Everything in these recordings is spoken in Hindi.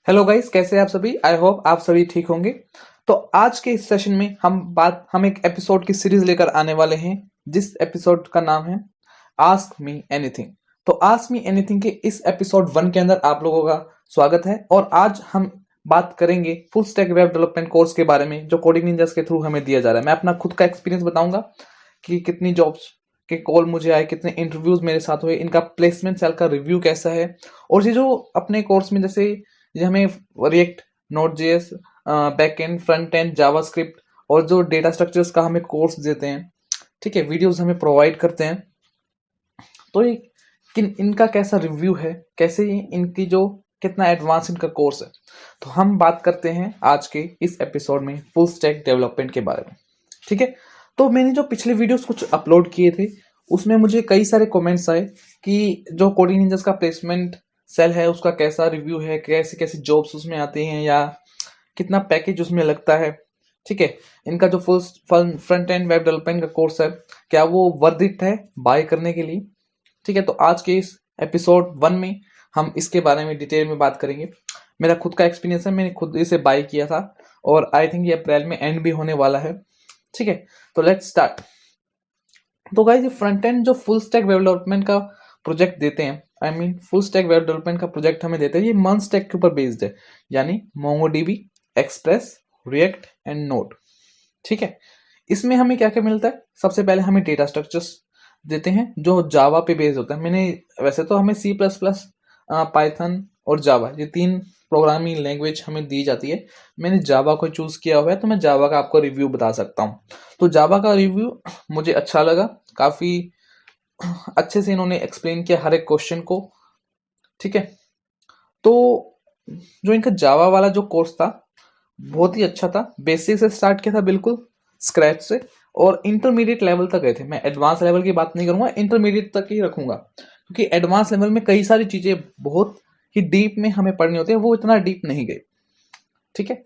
हेलो गाइस, कैसे हैं आप सभी। आई होप आप सभी ठीक होंगे। तो आज के इस सेशन में हम एक एपिसोड की सीरीज लेकर आने वाले हैं, जिस एपिसोड का नाम है आस्क मी एनीथिंग। तो आस्क मी एनीथिंग के इस एपिसोड 1 के अंदर आप लोगों का स्वागत है। और आज हम बात करेंगे full stack web development course के बारे में, जो कोडिंग निंजास के थ्रू हमें दिया जा रहा है। मैं अपना खुद का एक्सपीरियंस बताऊंगा कि कितनी जॉब्स के कॉल मुझे आए, कितने इंटरव्यूज मेरे साथ हुए, इनका प्लेसमेंट सेल का रिव्यू कैसा है। और ये जो अपने कोर्स में जैसे ये हमें react, node JS, back and, front end, JavaScript और जो डेटा स्ट्रक्चर्स का हमें कोर्स देते हैं, ठीक है, वीडियोस हमें प्रोवाइड करते हैं। तो ये इनका कैसा रिव्यू है, कैसे इनकी जो कितना एडवांस इनका कोर्स है। तो हम बात करते हैं आज के इस एपिसोड में फुल स्टैक डेवलपमेंट के बारे में, ठीक है। तो मैंने जो पिछले वीडियोस कुछ अपलोड किए थे, उसमें मुझे कई सारे कमेंट्स आए कि जो कोडिंग निंजास का प्लेसमेंट सेल है उसका कैसा रिव्यू है, कैसे कैसे जॉब्स उसमें आती हैं, या कितना पैकेज उसमें लगता है, ठीक है। इनका जो full front end web development का कोर्स है, क्या वो वर्थ इट है बाय करने के लिए, ठीक है। तो आज के इस एपिसोड 1 में हम इसके बारे में डिटेल में बात करेंगे। मेरा खुद का एक्सपीरियंस है, मैंने खुद इसे बाय किया था और आई थिंक ये अप्रैल में एंड भी होने वाला है, ठीक है। तो लेट्स स्टार्ट। तो गाइस, ये फ्रंट एंड जो फुल स्टैक वेब डेवलपमेंट का प्रोजेक्ट देते हैं, I mean full stack web development का प्रोजेक्ट हमें देते हैं, ये मंथ स्टैक के ऊपर बेस्ड है, यानी MongoDB, express, react and node, ठीक है। इसमें हमें क्या क्या मिलता है। सबसे पहले हमें डेटा स्ट्रक्चर्स देते हैं जो जावा पे बेस्ड होता है। मैंने वैसे तो हमें सी प्लस प्लस, पाइथन और जावा, ये 3 प्रोग्रामिंग लैंग्वेज हमें दी जाती है। मैंने जावा को चूज किया हुआ है, तो मैं जावा का आपको रिव्यू बता सकता हूँ। तो जावा का रिव्यू मुझे अच्छा लगा, काफी अच्छे से इन्होंने एक्सप्लेन किया हर एक क्वेश्चन को, ठीक है। तो जो इनका जावा वाला जो कोर्स था बहुत ही अच्छा था। बेसिक से स्टार्ट किया था, बिल्कुल स्क्रैच से, और इंटरमीडिएट लेवल तक गए थे। मैं एडवांस लेवल की बात नहीं करूंगा, इंटरमीडिएट तक ही रखूंगा, क्योंकि एडवांस लेवल में कई सारी चीजें बहुत ही डीप में हमें पढ़नी होती है, वो इतना डीप नहीं गए, ठीक है।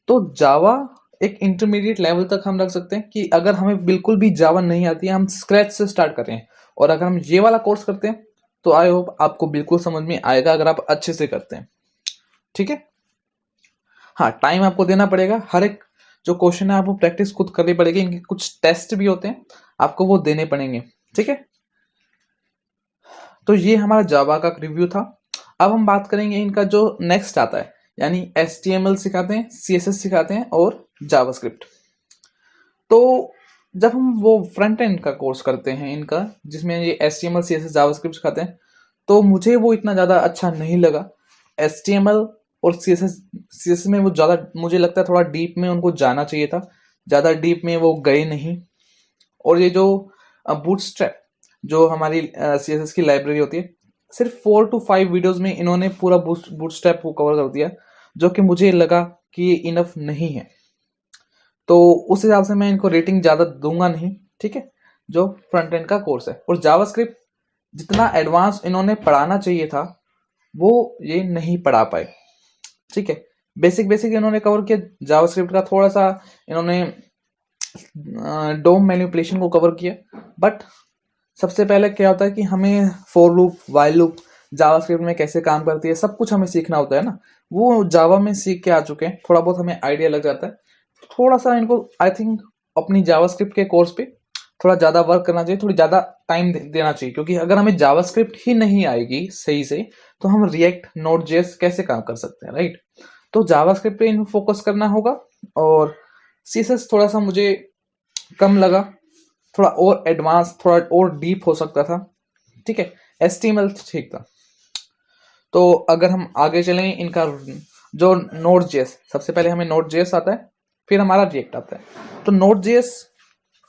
तो जावा एक इंटरमीडिएट लेवल तक हम रख सकते हैं कि अगर हमें बिल्कुल भी जावा नहीं आती है, हम स्क्रैच से स्टार्ट कर रहे हैं, और अगर हम ये वाला कोर्स करते हैं तो आई होप आपको बिल्कुल समझ में आएगा अगर आप अच्छे से करते हैं, ठीक है। हाँ, टाइम आपको देना पड़ेगा। हर एक जो क्वेश्चन है आपको प्रैक्टिस खुद करनी पड़ेगी। इनके कुछ टेस्ट भी होते हैं, आपको वो देने पड़ेंगे, ठीक है। तो ये हमारा जावा का रिव्यू था। अब हम बात करेंगे इनका जो नेक्स्ट आता है, यानी HTML सिखाते हैं, CSS सिखाते हैं और जावास्क्रिप्ट। तो जब हम वो फ्रंट एंड का कोर्स करते हैं इनका, जिसमें ये HTML CSS जावास्क्रिप्ट सिखाते हैं, तो मुझे वो इतना ज़्यादा अच्छा नहीं लगा। HTML और CSS में वो ज़्यादा, मुझे लगता है थोड़ा डीप में उनको जाना चाहिए था, ज़्यादा डीप में वो गए नहीं। और ये जो बूटस्ट्रैप, जो हमारी CSS की लाइब्रेरी होती है, सिर्फ 4 to 5 वीडियोस में इन्होंने पूरा बूटस्ट्रैप को कवर कर दिया, जो कि मुझे लगा कि ये इनफ नहीं है। तो उस हिसाब से मैं इनको रेटिंग ज़्यादा दूंगा नहीं, ठीक है, जो फ्रंट एंड का कोर्स है। और जावास्क्रिप्ट जितना एडवांस इन्होंने पढ़ाना चाहिए था, वो ये नहीं पढ़ा पाए, ठीक है। बेसिक बेसिक इन्होंने कवर किया। जावास्क्रिप्ट का थोड़ा सा इन्होंने डोम मैनिपुलेशन को कवर किया, बट सबसे पहले क्या होता है कि हमें for loop, while loop JavaScript में कैसे काम करती है, सब कुछ हमें सीखना होता है ना। वो जावा में सीख के आ चुके हैं, थोड़ा बहुत हमें आइडिया लग जाता है। थोड़ा सा इनको आई थिंक अपनी जावास्क्रिप्ट के कोर्स पे थोड़ा ज़्यादा वर्क करना चाहिए, थोड़ी ज़्यादा टाइम देना चाहिए, क्योंकि अगर हमें जावास्क्रिप्ट ही नहीं आएगी सही से, तो हम रिएक्ट, नोड जेएस कैसे काम कर सकते हैं, राइट। तो जावास्क्रिप्ट पे इनको फोकस करना होगा। और सीएसएस थोड़ा सा मुझे कम लगा, थोड़ा और एडवांस, थोड़ा और डीप हो सकता था, ठीक है। HTML ठीक था। तो अगर हम आगे चलें, इनका जो नोड जेएस, सबसे पहले हमें नोड जेएस आता है, फिर हमारा रिएक्ट आता है। तो नोड जेएस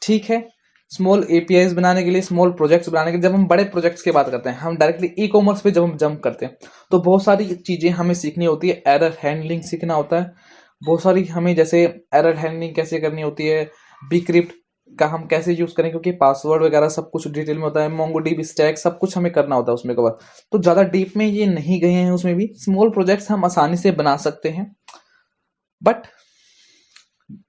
ठीक है, स्मॉल एपीआईज बनाने के लिए, स्मॉल प्रोजेक्ट्स बनाने के लिए। जब हम बड़े प्रोजेक्ट्स की बात करते हैं, हम डायरेक्टली ई-कॉमर्स पे जब हम जंप करते हैं, तो बहुत सारी चीज़ें हमें सीखनी होती है। एरर हैंडलिंग सीखना होता है बहुत सारी हमें, जैसे एरर हैंडलिंग कैसे करनी होती है, बीक्रिप्ट का हम कैसे यूज करें, क्योंकि पासवर्ड वगैरह सब कुछ डिटेल में होता है, मोंगोडीबी स्टैक सब कुछ हमें करना होता है उसमें कवर। तो ज़्यादा डीप में ये नहीं गए हैं उसमें भी। स्मॉल प्रोजेक्ट्स हम आसानी से बना सकते हैं, बट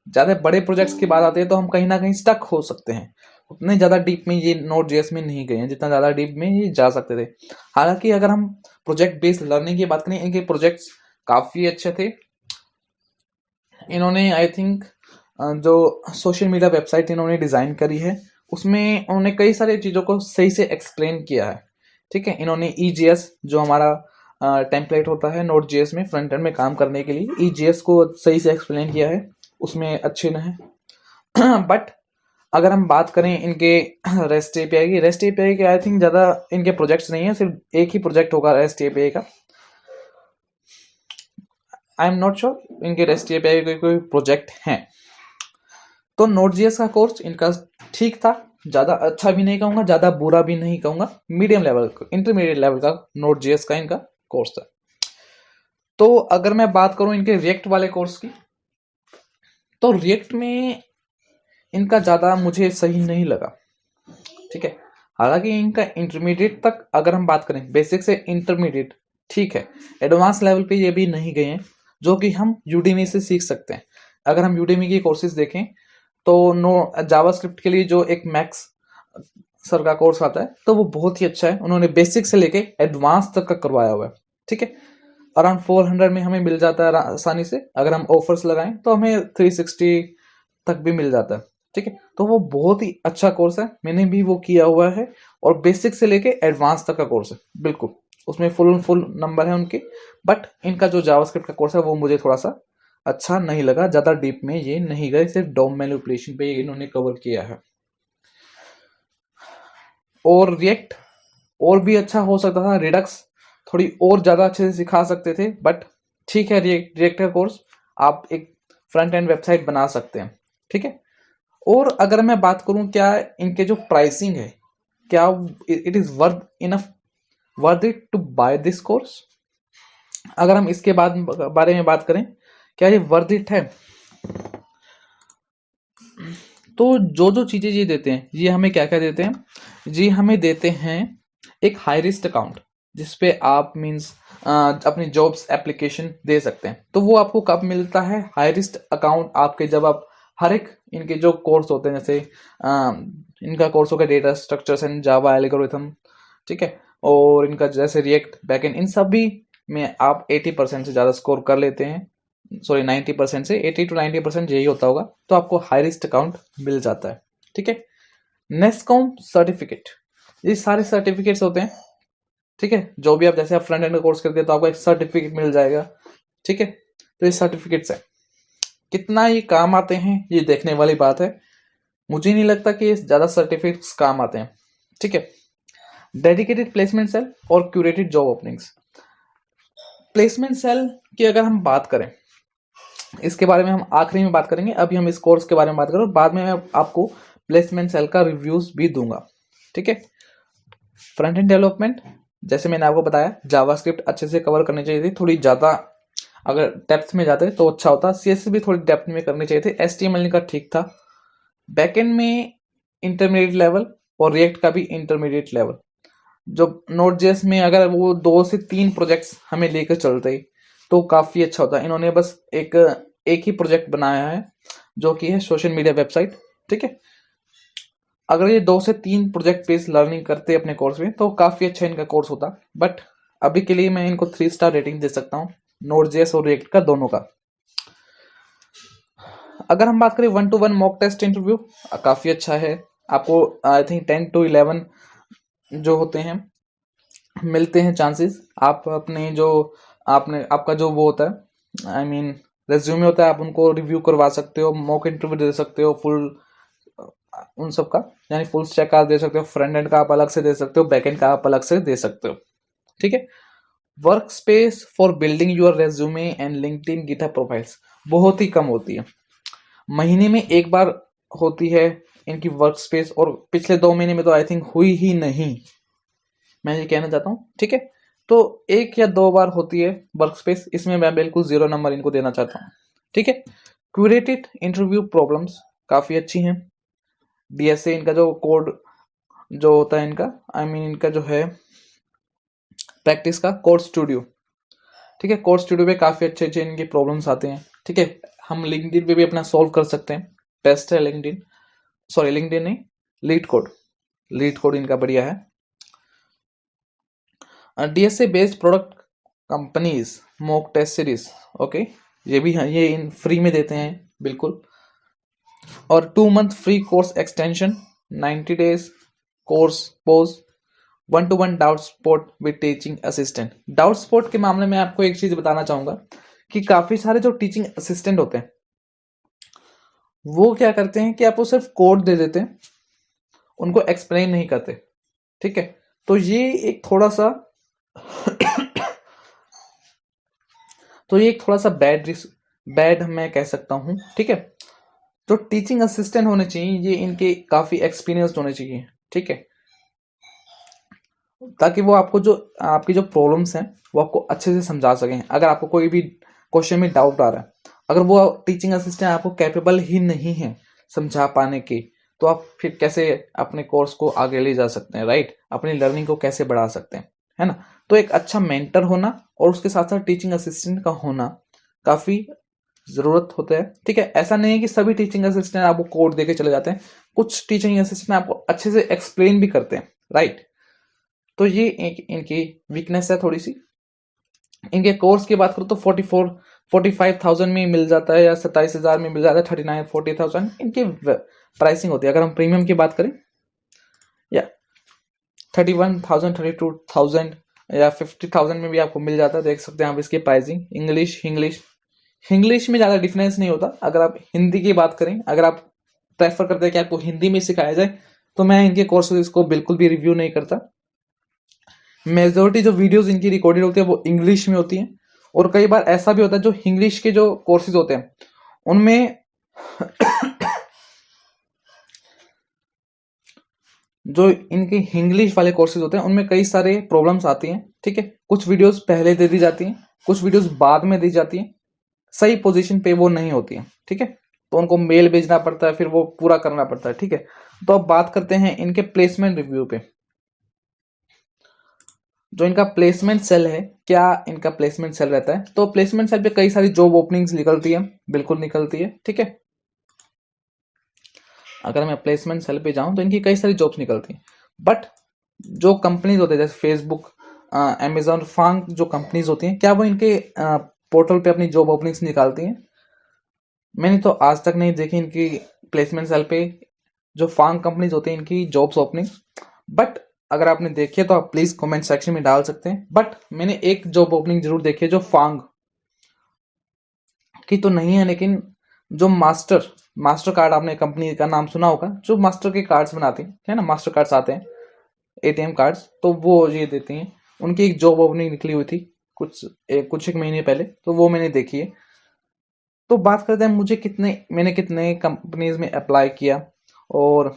ज़्यादा बड़े प्रोजेक्ट्स की बात आती है तो हम कहीं ना कहीं स्टक हो सकते हैं। उतने ज़्यादा डीप में ये नोड जेएस में नहीं गए हैं जितना ज़्यादा डीप में ये जा सकते थे। हालांकि अगर हम प्रोजेक्ट बेस्ड लर्निंग की बात करें, इनके प्रोजेक्ट्स काफ़ी अच्छे थे। इन्होंने आई थिंक जो सोशल मीडिया वेबसाइट इन्होंने डिज़ाइन करी है उसमें उन्होंने कई सारी चीज़ों को सही से एक्सप्लेन किया है। ठीक है, इन्होंने EJS जो हमारा टेम्पलेट होता है नोड जेएस में फ्रंट एंड में काम करने के लिए, EJS को सही से एक्सप्लेन किया है, उसमें अच्छे न है। बट अगर हम बात करें इनके रेस्ट एपीआई की, रेस्ट एपीआई के आई थिंक ज़्यादा इनके प्रोजेक्ट्स नहीं है, सिर्फ एक ही प्रोजेक्ट होगा रेस्ट एपीआई का। आई एम नॉट श्योर इनके रेस्ट एपीआई के कोई प्रोजेक्ट हैं। तो नोड.js का कोर्स इनका ठीक था, ज़्यादा अच्छा भी नहीं कहूँगा, ज़्यादा बुरा भी नहीं कहूँगा, मीडियम लेवल इंटरमीडिएट लेवल का नोड.js का इनका कोर्स था। तो अगर मैं बात करूँ इनके रिएक्ट वाले कोर्स की, तो रिएक्ट में इनका ज़्यादा मुझे सही नहीं लगा। ठीक है, हालांकि इनका इंटरमीडिएट तक अगर हम बात करें, बेसिक से इंटरमीडिएट ठीक है, एडवांस लेवल पे ये भी नहीं गए हैं, जो कि हम यूडेमी से सीख सकते हैं। अगर हम यूडेमी की कोर्सेज देखें तो जावास्क्रिप्ट के लिए जो एक मैक्स सर का कोर्स आता है तो वो बहुत ही अच्छा है, उन्होंने बेसिक से लेके एडवांस तक का करवाया हुआ है। ठीक है, अराउंड 400 में हमें मिल जाता है आसानी से, अगर हम ऑफर्स लगाएं तो हमें 360 तक भी मिल जाता है। ठीक है, तो वो बहुत ही अच्छा कोर्स है, मैंने भी वो किया हुआ है, और बेसिक से लेके एडवांस तक का कोर्स है बिल्कुल, उसमें फुल नंबर है उनके। बट इनका जो जावास्क्रिप्ट का कोर्स है वो मुझे थोड़ा सा अच्छा नहीं लगा, ज़्यादा डीप में ये नहीं गए, सिर्फ डॉम मैनिपुलेशन पे इन्होंने कवर किया है। और रिएक्ट और भी अच्छा हो सकता था, रिडक्स थोड़ी और ज़्यादा अच्छे से सिखा सकते थे, बट ठीक है, रिएक्ट का कोर्स आप एक फ्रंट एंड वेबसाइट बना सकते हैं। ठीक है, और अगर मैं बात करूं क्या इनके जो प्राइसिंग है, क्या it is worth it to buy this course, अगर हम इसके बारे में बात करें, क्या ये वर्थ इट है, तो जो चीज़ें ये देते हैं, ये हमें क्या क्या देते हैं, जी हमें देते हैं एक हाई रिस्क अकाउंट जिसपे आप मींस अपनी जॉब्स एप्लीकेशन दे सकते हैं। तो वो आपको कब मिलता है, हाई रिस्क अकाउंट आपके जब आप हर एक इनके जो कोर्स होते हैं, जैसे इनका कोर्स होगा data structures and Java algorithm, ठीक है, और इनका जैसे रिएक्ट बैकएंड, इन सभी में आप 80% से ज़्यादा स्कोर कर लेते हैं, सॉरी 90% से 80 to 90% यही होता होगा, तो आपको हाई रिस्क अकाउंट मिल जाता है। ठीक है, नेस्कॉम सर्टिफिकेट, ये सारे सर्टिफिकेट्स होते हैं। ठीक है, जो भी आप जैसे आप फ्रंट एंड का कोर्स करते हैं तो आपको एक सर्टिफिकेट मिल जाएगा। ठीक है, तो ये सर्टिफिकेट्स है, कितना ये काम आते हैं ये देखने वाली बात है, मुझे नहीं लगता कि ज़्यादा सर्टिफिकेट्स काम आते हैं। ठीक है, डेडिकेटेड प्लेसमेंट सेल और curated job openings. Placement cell की अगर हम बात करें, इसके बारे में हम आखिरी में बात करेंगे, अभी हम इस कोर्स के बारे में बात करें, बाद में मैं आपको प्लेसमेंट सेल का रिव्यूज भी दूंगा। ठीक है, फ्रंट एंड डेवलपमेंट, जैसे मैंने आपको बताया जावास्क्रिप्ट अच्छे से कवर करनी चाहिए थी, थोड़ी ज़्यादा अगर डेप्थ में जाते तो अच्छा होता, CSS भी थोड़ी डेप्थ में करनी चाहिए थे, HTML का ठीक था, बैकएंड में इंटरमीडिएट लेवल और रिएक्ट का भी इंटरमीडिएट लेवल। जो नोड.js में अगर वो 2 से 3 प्रोजेक्ट्स हमें लेकर चलते तो काफ़ी अच्छा होता, इन्होंने बस एक ही प्रोजेक्ट बनाया है जो कि है सोशल मीडिया वेबसाइट। ठीक है, अगर ये 2 से 3 प्रोजेक्ट बेस्ड लर्निंग करते अपने कोर्स में तो काफ़ी अच्छा इनका कोर्स होता, बट अभी के लिए मैं इनको 3 स्टार रेटिंग दे सकता हूँ, नोड.js और रिएक्ट का दोनों का। अगर हम बात करें 1-to-1 मॉक टेस्ट इंटरव्यू, काफ़ी अच्छा है, आपको आई थिंक 10 to 11 जो होते हैं मिलते हैं चांसेस, आप अपने जो आपका जो वो होता है आई मीन रेज्यूमे होता है, आप उनको रिव्यू करवा सकते हो, मॉक इंटरव्यू दे सकते हो फुल उन सब का, यानी फुल स्टैक का दे सकते हो, फ्रंट एंड का आप अलग से दे सकते हो, बैक एंड का आप अलग से दे सकते हो। ठीक है, work space for building your resume and LinkedIn GitHub profiles बहुत ही कम होती है, महीने में एक बार होती है इनकी वर्क स्पेस, और पिछले 2 महीने में तो आई थिंक हुई ही नहीं, मैं ये कहना चाहता हूँ। ठीक है, तो 1 या 2 बार होती है वर्क स्पेस, इसमें मैं बिल्कुल 0 नंबर इनको देना चाहता हूँ। ठीक है, क्यूरेटेड इंटरव्यू प्रॉब्लम्स काफ़ी अच्छी हैं, DSA इनका जो कोड जो होता है इनका आई मीन इनका जो है प्रैक्टिस का कोड स्टूडियो। ठीक है, कोड स्टूडियो पे काफ़ी अच्छे अच्छे इनके प्रॉब्लम्स आते हैं। ठीक है, हम लिंक्डइन पे भी अपना सॉल्व कर सकते हैं, टेस्ट है लिंक्डइन, सॉरी लिंक्डइन नहीं, लीड कोड इनका बढ़िया है। DSA based product companies mock test series. Okay, ये भी ये इन फ्री में देते हैं बिल्कुल। और 2 month free course extension, 90 days course pose, 1-to-1 doubt spot with teaching assistant. Doubt spot के मामले में आपको एक चीज बताना चाहूंगा कि काफी सारे जो टीचिंग असिस्टेंट होते हैं वो क्या करते हैं कि आपको सिर्फ कोड दे देते हैं, उनको एक्सप्लेन नहीं करते। ठीक है, तो ये एक थोड़ा सा बैड मैं कह सकता हूं। ठीक है, जो टीचिंग असिस्टेंट होने चाहिए ये इनके काफी एक्सपीरियंस्ड होने चाहिए। ठीक है, ताकि वो आपको जो आपकी जो प्रॉब्लम्स हैं वो आपको अच्छे से समझा सकें। अगर आपको कोई भी क्वेश्चन में डाउट आ रहा है, अगर वो टीचिंग असिस्टेंट आपको कैपेबल ही नहीं है समझा पाने की, तो आप फिर कैसे अपने कोर्स को आगे ले जा सकते हैं, राइट? अपनी लर्निंग को कैसे बढ़ा सकते हैं, है ना? तो एक अच्छा मेंटर होना और उसके साथ साथ टीचिंग असिस्टेंट का होना काफी जरूरत होता है। ठीक है, ऐसा नहीं है कि सभी टीचिंग असिस्टेंट आपको कोड देके चले जाते हैं, कुछ टीचिंग असिस्टेंट आपको अच्छे से एक्सप्लेन भी करते हैं, राइट? तो ये एक इनकी वीकनेस है थोड़ी सी। इनके कोर्स की बात करूँ तो 45,000 में मिल जाता है या 27,000 में मिल जाता है, 39-40,000 इनकी प्राइसिंग होती है। अगर हम प्रीमियम की बात करें या 31,000, 32,000 या 50,000 में भी आपको मिल जाता है। देख सकते हैं आप इसकी प्राइसिंग। इंग्लिश में ज़्यादा डिफरेंस नहीं होता। अगर आप हिंदी की बात करें, अगर आप प्रेफर करते हैं कि आपको हिंदी में सिखाया जाए, तो मैं इनके कोर्सेज को बिल्कुल भी रिव्यू नहीं करता। मेजोरिटी जो वीडियोस इनकी रिकॉर्डेड होती है वो इंग्लिश में होती हैं, और कई बार ऐसा भी होता है जो इंग्लिश के जो कोर्सेज होते हैं उनमें जो इनके इंग्लिश वाले कोर्सेज होते हैं उनमें कई सारे प्रॉब्लम्स आती हैं। ठीक है, कुछ वीडियोस पहले दे दी जाती हैं, कुछ वीडियोस बाद में दी जाती हैं, सही पोजीशन पे वो नहीं होती हैं। ठीक है, तो उनको मेल भेजना पड़ता है, फिर वो पूरा करना पड़ता है। ठीक है, तो अब बात करते हैं इनके प्लेसमेंट रिव्यू पे। जो इनका प्लेसमेंट सेल है, क्या इनका प्लेसमेंट सेल रहता है? तो प्लेसमेंट सेल पे कई सारी जॉब ओपनिंग्स निकलती है, बिल्कुल निकलती है। ठीक है, अगर मैं प्लेसमेंट सेल पे जाऊं तो इनकी कई सारी जॉब्स निकलती हैं, बट जो कंपनीज होते हैं जैसे फेसबुक, अमेजोन, फांग, जो कंपनीज होती हैं, क्या वो इनके पोर्टल पे अपनी जॉब ओपनिंग्स निकालती हैं? मैंने तो आज तक नहीं देखी इनकी प्लेसमेंट सेल पे जो फांग कंपनीज होती हैं इनकी जॉब्स ओपनिंग। बट अगर आपने देखी है तो आप प्लीज कमेंट सेक्शन में डाल सकते हैं। बट मैंने एक जॉब ओपनिंग जरूर देखी है जो फांग की तो नहीं है, लेकिन जो मास्टर कार्ड, आपने कंपनी का नाम सुना होगा, जो मास्टर के कार्ड्स बनाती है ना, मास्टर कार्ड्स आते हैं, एटीएम कार्ड्स, तो वो ये देती हैं। उनकी एक जॉब ओपनिंग निकली हुई थी कुछ एक महीने पहले, तो वो मैंने देखी है। तो बात करते हैं मैंने कितने कंपनीज में अप्लाई किया और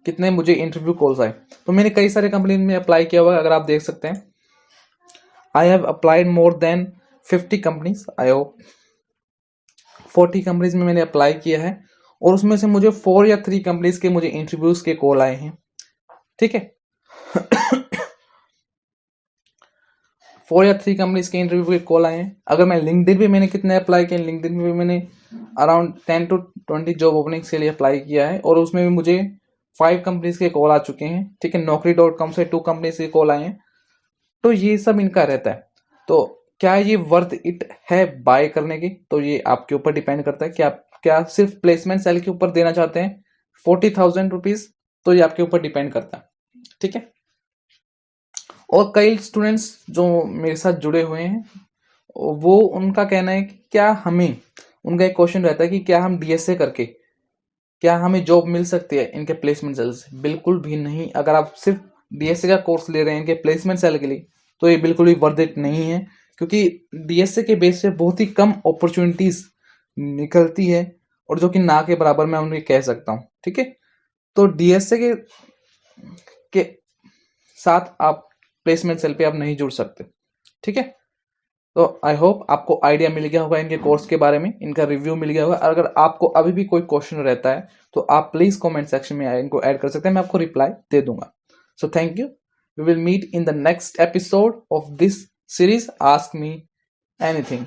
कितने मुझे इंटरव्यू कॉल्स आए। तो मैंने कई सारे कंपनी में अप्लाई किया हुआ है, अगर आप देख सकते हैं। I have applied more than 50 companies. I hope 40 companies में मैंने अप्लाई किया है, और उसमें से मुझे 4 या 3 कंपनीज के मुझे इंटरव्यूज के कॉल आए हैं। ठीक है 4 या 3 कंपनीज के इंटरव्यू के कॉल आए हैं। अगर मैं लिंक्डइन पे मैंने कितने अप्लाई किए, लिंक्डइन पे मैंने अराउंड 10 to 20 जॉब ओपनिंग्स के लिए अप्लाई किया है, और उसमें भी मुझे 5 कंपनीज के कॉल आ चुके हैं। ठीक है, Naukri.com से 2 कंपनीज के कॉल आए हैं। तो ये सब इनका रहता है। तो क्या ये वर्थ इट है बाय करने की? तो ये आपके ऊपर डिपेंड करता है कि आप क्या सिर्फ प्लेसमेंट सेल के ऊपर देना चाहते हैं 40,000 रुपीज, तो ये आपके ऊपर डिपेंड करता है। ठीक है, और कई स्टूडेंट्स जो मेरे साथ जुड़े हुए हैं, वो उनका कहना है कि क्या हमें, उनका एक क्वेश्चन रहता है कि क्या हम डीएसए करके क्या हमें जॉब मिल सकती है इनके प्लेसमेंट सेल से? बिल्कुल भी नहीं। अगर आप सिर्फ डीएसए का कोर्स ले रहे हैं इनके प्लेसमेंट सेल के लिए, तो ये बिल्कुल भी वर्थ इट नहीं है, क्योंकि डीएसए के बेस पे बहुत ही कम अपॉर्चुनिटीज निकलती है, और जो कि ना के बराबर मैं उन्हें कह सकता हूँ। ठीक है, तो डीएसए के साथ आप प्लेसमेंट सेल पे आप नहीं जुड़ सकते। ठीक है, तो आई होप आपको आइडिया मिल गया होगा इनके कोर्स के बारे में, इनका रिव्यू मिल गया होगा। अगर आपको अभी भी कोई क्वेश्चन रहता है तो आप प्लीज कमेंट सेक्शन में इनको ऐड कर सकते हैं, मैं आपको रिप्लाई दे दूंगा। So thank you, we will meet in the next episode of this series ask me anything.